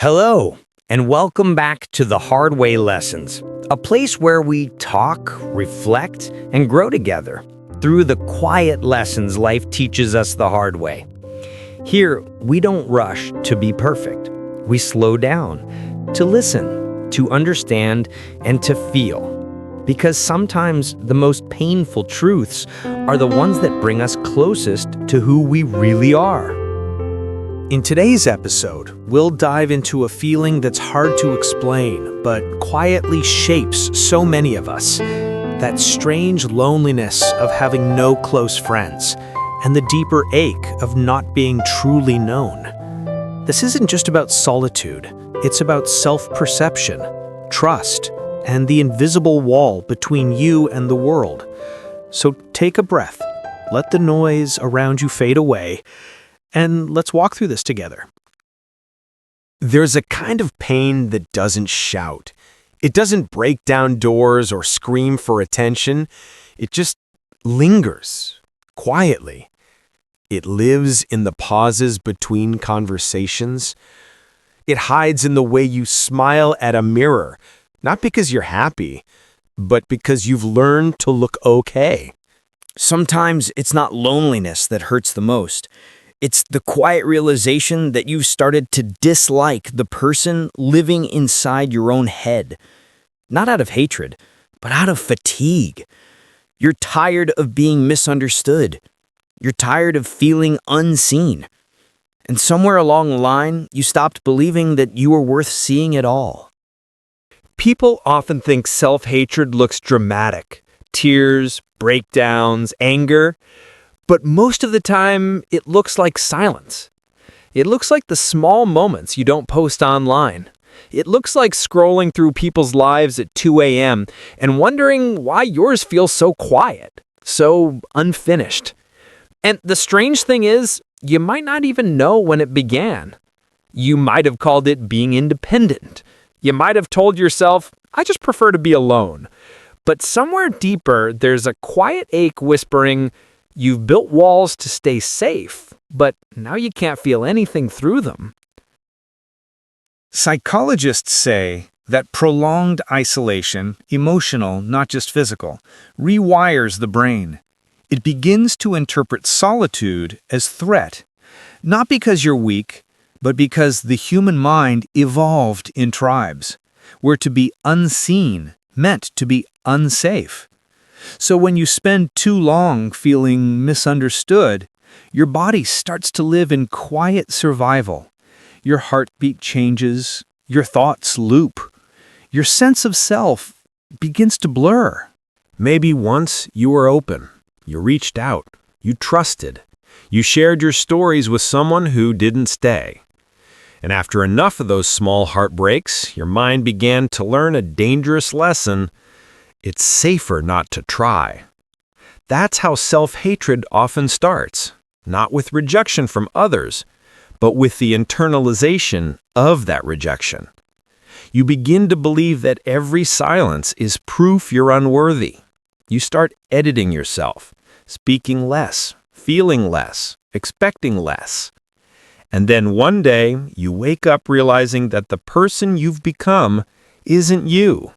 Hello, and welcome back to the Hard Way Lessons, a place where we talk, reflect, and grow together through the quiet lessons life teaches us the hard way. Here, we don't rush to be perfect. We slow down to listen, to understand, and to feel. Because sometimes the most painful truths are the ones that bring us closest to who we really are. In today's episode, we'll dive into a feeling that's hard to explain, but quietly shapes so many of us. That strange loneliness of having no close friends, and the deeper ache of not being truly known. This isn't just about solitude, it's about self-perception, trust, and the invisible wall between you and the world. So take a breath, let the noise around you fade away, and let's walk through this together. There's a kind of pain that doesn't shout. It doesn't break down doors or scream for attention. It just lingers, quietly. It lives in the pauses between conversations. It hides in the way you smile at a mirror, not because you're happy, but because you've learned to look okay. Sometimes it's not loneliness that hurts the most. It's the quiet realization that you've started to dislike the person living inside your own head. Not out of hatred, but out of fatigue. You're tired of being misunderstood. You're tired of feeling unseen. And somewhere along the line, you stopped believing that you were worth seeing at all. People often think self-hatred looks dramatic. Tears, breakdowns, anger. But most of the time, it looks like silence. It looks like the small moments you don't post online. It looks like scrolling through people's lives at 2 a.m. and wondering why yours feels so quiet, so unfinished. And the strange thing is, you might not even know when it began. You might have called it being independent. You might have told yourself, I just prefer to be alone. But somewhere deeper, there's a quiet ache whispering, you've built walls to stay safe, but now you can't feel anything through them. Psychologists say that prolonged isolation, emotional, not just physical, rewires the brain. It begins to interpret solitude as threat, not because you're weak, but because the human mind evolved in tribes, where to be unseen meant to be unsafe. So when you spend too long feeling misunderstood, your body starts to live in quiet survival. Your heartbeat changes, your thoughts loop, your sense of self begins to blur. Maybe once you were open, you reached out, you trusted, you shared your stories with someone who didn't stay. And after enough of those small heartbreaks, your mind began to learn a dangerous lesson. It's safer not to try. That's how self-hatred often starts, not with rejection from others, but with the internalization of that rejection. You begin to believe that every silence is proof you're unworthy. You start editing yourself, speaking less, feeling less, expecting less. And then one day, you wake up realizing that the person you've become isn't you.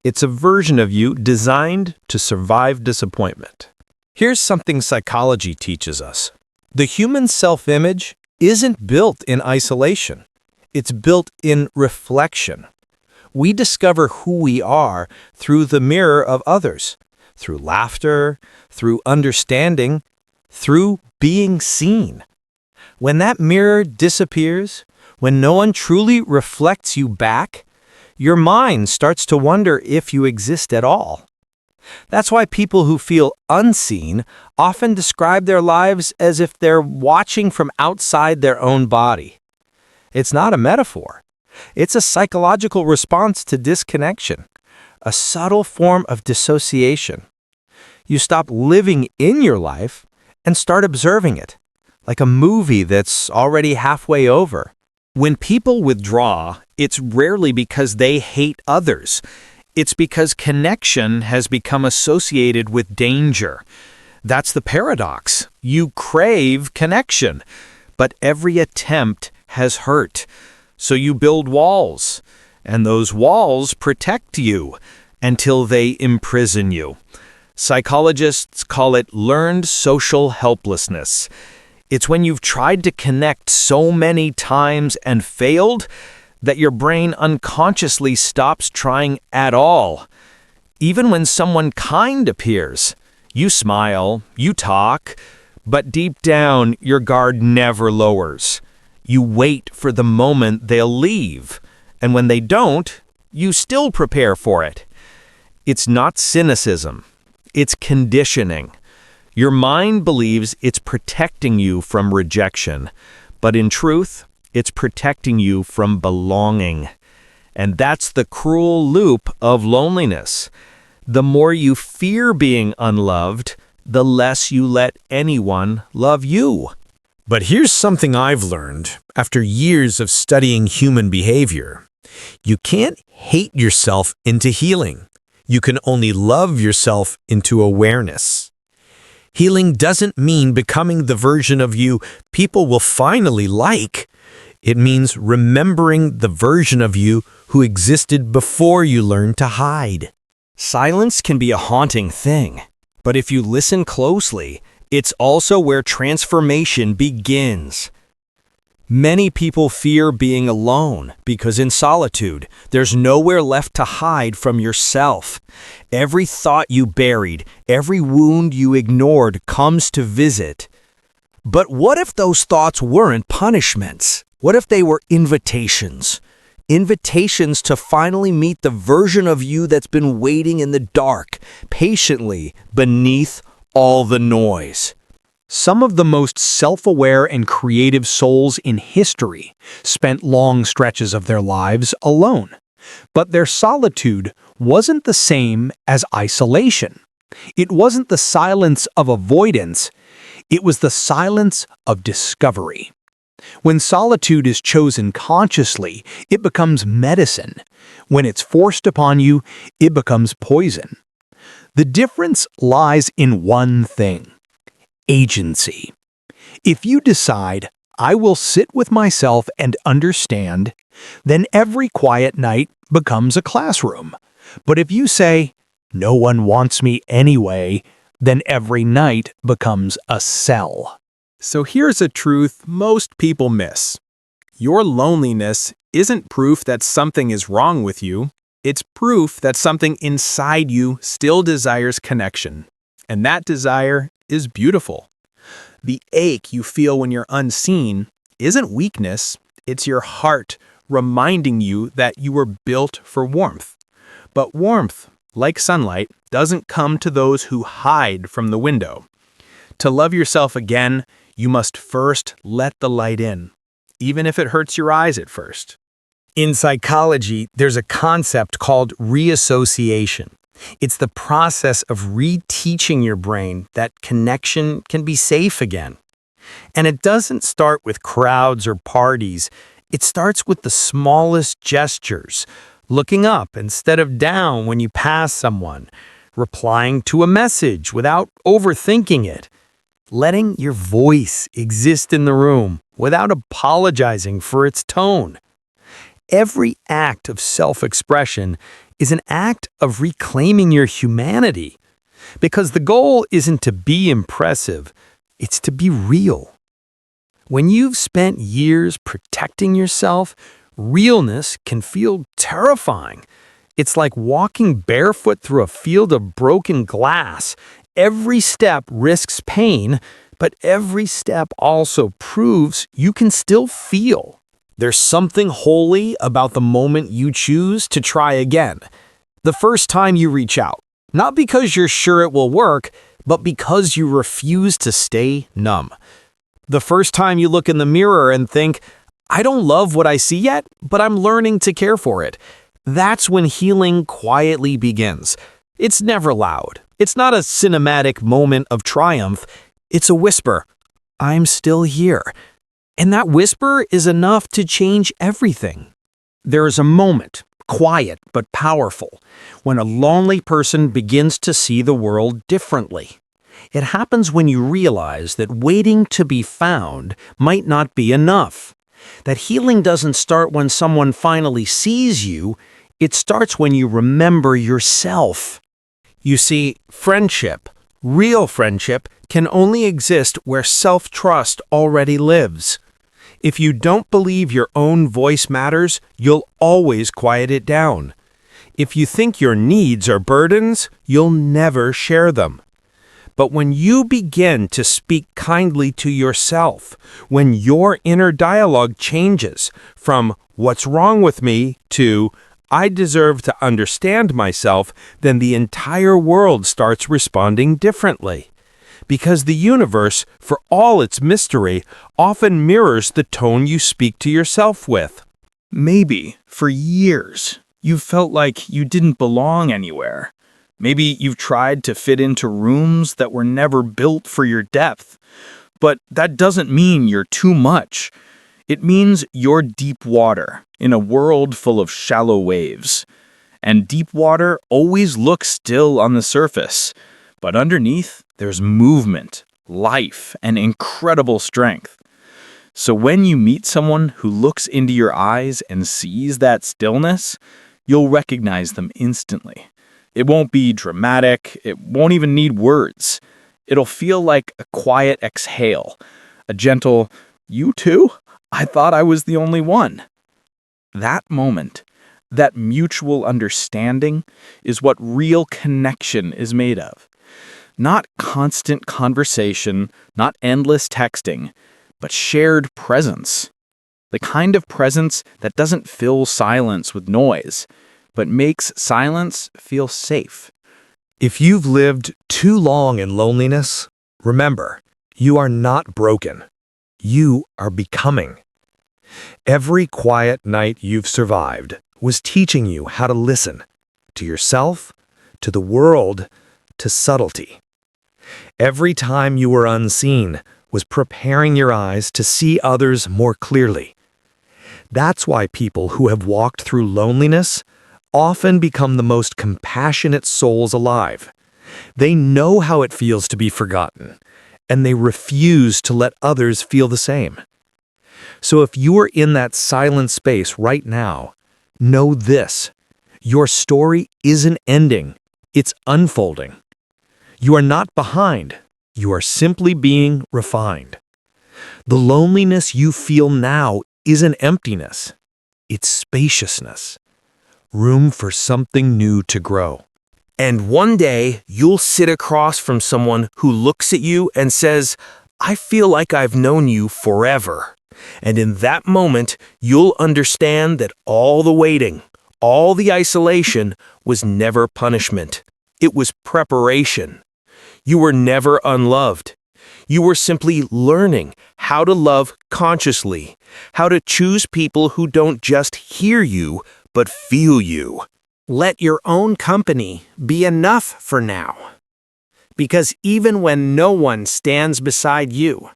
It's a version of you designed to survive disappointment. Here's something psychology teaches us. The human self-image isn't built in isolation. It's built in reflection. We discover who we are through the mirror of others, through laughter, through understanding, through being seen. When that mirror disappears, when no one truly reflects you back, your mind starts to wonder if you exist at all. That's why people who feel unseen often describe their lives as if they're watching from outside their own body. It's not a metaphor. It's a psychological response to disconnection, a subtle form of dissociation. You stop living in your life and start observing it, like a movie that's already halfway over. When people withdraw, it's rarely because they hate others. It's because connection has become associated with danger. That's the paradox. You crave connection, but every attempt has hurt. So you build walls, and those walls protect you until they imprison you. Psychologists call it learned social helplessness. It's when you've tried to connect so many times and failed that your brain unconsciously stops trying at all. Even when someone kind appears, you smile, you talk, but deep down your guard never lowers. You wait for the moment they'll leave, and when they don't, you still prepare for it. It's not cynicism. It's conditioning. Your mind believes it's protecting you from rejection, but in truth, it's protecting you from belonging. And that's the cruel loop of loneliness. The more you fear being unloved, the less you let anyone love you. But here's something I've learned after years of studying human behavior. You can't hate yourself into healing. You can only love yourself into awareness. Healing doesn't mean becoming the version of you people will finally like. It means remembering the version of you who existed before you learned to hide. Silence can be a haunting thing, but if you listen closely, it's also where transformation begins. Many people fear being alone because in solitude, there's nowhere left to hide from yourself. Every thought you buried, every wound you ignored comes to visit. But what if those thoughts weren't punishments? What if they were invitations? Invitations to finally meet the version of you that's been waiting in the dark, patiently, beneath all the noise. Some of the most self-aware and creative souls in history spent long stretches of their lives alone. But their solitude wasn't the same as isolation. It wasn't the silence of avoidance. It was the silence of discovery. When solitude is chosen consciously, it becomes medicine. When it's forced upon you, it becomes poison. The difference lies in one thing: agency. If you decide, I will sit with myself and understand, then every quiet night becomes a classroom. But if you say, no one wants me anyway, then every night becomes a cell. So here's a truth most people miss. Your loneliness isn't proof that something is wrong with you. It's proof that something inside you still desires connection. And that desire is beautiful. The ache you feel when you're unseen isn't weakness. It's your heart reminding you that you were built for warmth. But warmth, like sunlight, doesn't come to those who hide from the window. To love yourself again, you must first let the light in, even if it hurts your eyes at first. In psychology, there's a concept called reassociation. It's the process of reteaching your brain that connection can be safe again. And it doesn't start with crowds or parties. It starts with the smallest gestures, looking up instead of down when you pass someone, replying to a message without overthinking it, letting your voice exist in the room without apologizing for its tone. Every act of self-expression is an act of reclaiming your humanity, because the goal isn't to be impressive, it's to be real. When you've spent years protecting yourself, realness can feel terrifying. It's like walking barefoot through a field of broken glass. Every step risks pain, but every step also proves you can still feel. There's something holy about the moment you choose to try again. The first time you reach out, not because you're sure it will work, but because you refuse to stay numb. The first time you look in the mirror and think, I don't love what I see yet, but I'm learning to care for it. That's when healing quietly begins. It's never loud. It's not a cinematic moment of triumph. It's a whisper. I'm still here. And that whisper is enough to change everything. There is a moment, quiet but powerful, when a lonely person begins to see the world differently. It happens when you realize that waiting to be found might not be enough. That healing doesn't start when someone finally sees you, it starts when you remember yourself. You see, friendship, real friendship, can only exist where self-trust already lives. If you don't believe your own voice matters, you'll always quiet it down. If you think your needs are burdens, you'll never share them. But when you begin to speak kindly to yourself, when your inner dialogue changes from "what's wrong with me" to "I deserve to understand myself," then the entire world starts responding differently. Because the universe, for all its mystery, often mirrors the tone you speak to yourself with. Maybe, for years, you've felt like you didn't belong anywhere. Maybe you've tried to fit into rooms that were never built for your depth. But that doesn't mean you're too much. It means you're deep water in a world full of shallow waves. And deep water always looks still on the surface. But underneath, there's movement, life, and incredible strength. So when you meet someone who looks into your eyes and sees that stillness, you'll recognize them instantly. It won't be dramatic, it won't even need words. It'll feel like a quiet exhale, a gentle, "You too? I thought I was the only one." That moment, that mutual understanding, is what real connection is made of. Not constant conversation, not endless texting, but shared presence. The kind of presence that doesn't fill silence with noise, but makes silence feel safe. If you've lived too long in loneliness, remember, you are not broken. You are becoming. Every quiet night you've survived was teaching you how to listen to yourself, to the world, to subtlety. Every time you were unseen was preparing your eyes to see others more clearly. That's why people who have walked through loneliness often become the most compassionate souls alive. They know how it feels to be forgotten, and they refuse to let others feel the same. So if you are in that silent space right now, know this: your story isn't ending, it's unfolding. You are not behind, you are simply being refined. The loneliness you feel now isn't emptiness, it's spaciousness. Room for something new to grow. And one day, you'll sit across from someone who looks at you and says, "I feel like I've known you forever." And in that moment, you'll understand that all the waiting, all the isolation was never punishment. It was preparation. You were never unloved. You were simply learning how to love consciously, how to choose people who don't just hear you, but feel you. Let your own company be enough for now. Because even when no one stands beside you,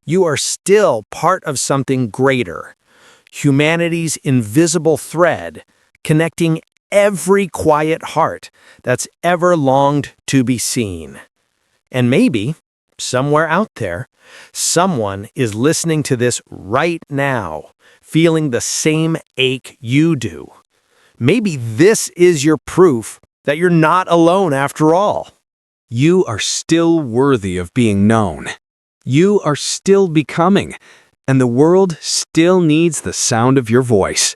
you are still part of something greater, humanity's invisible thread connecting every quiet heart that's ever longed to be seen. And maybe, somewhere out there, someone is listening to this right now, feeling the same ache you do. Maybe this is your proof that you're not alone after all. You are still worthy of being known. You are still becoming, and the world still needs the sound of your voice.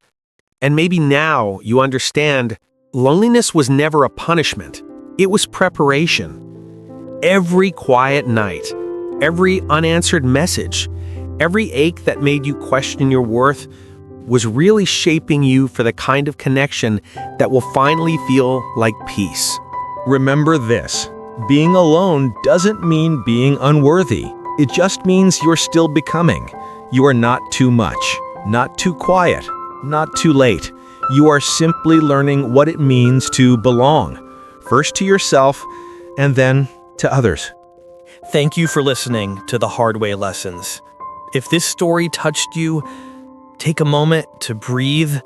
And maybe now you understand loneliness was never a punishment. It was preparation. Every quiet night, every unanswered message, every ache that made you question your worth was really shaping you for the kind of connection that will finally feel like peace. Remember this: being alone doesn't mean being unworthy. It just means you're still becoming. You are not too much, not too quiet, not too late. You are simply learning what it means to belong, first to yourself and then to others. Thank you for listening to the Hard Way Lessons. If this story touched you, take a moment to breathe,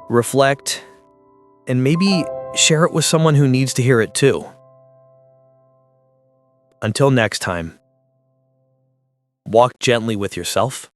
reflect, and maybe share it with someone who needs to hear it too. Until next time, walk gently with yourself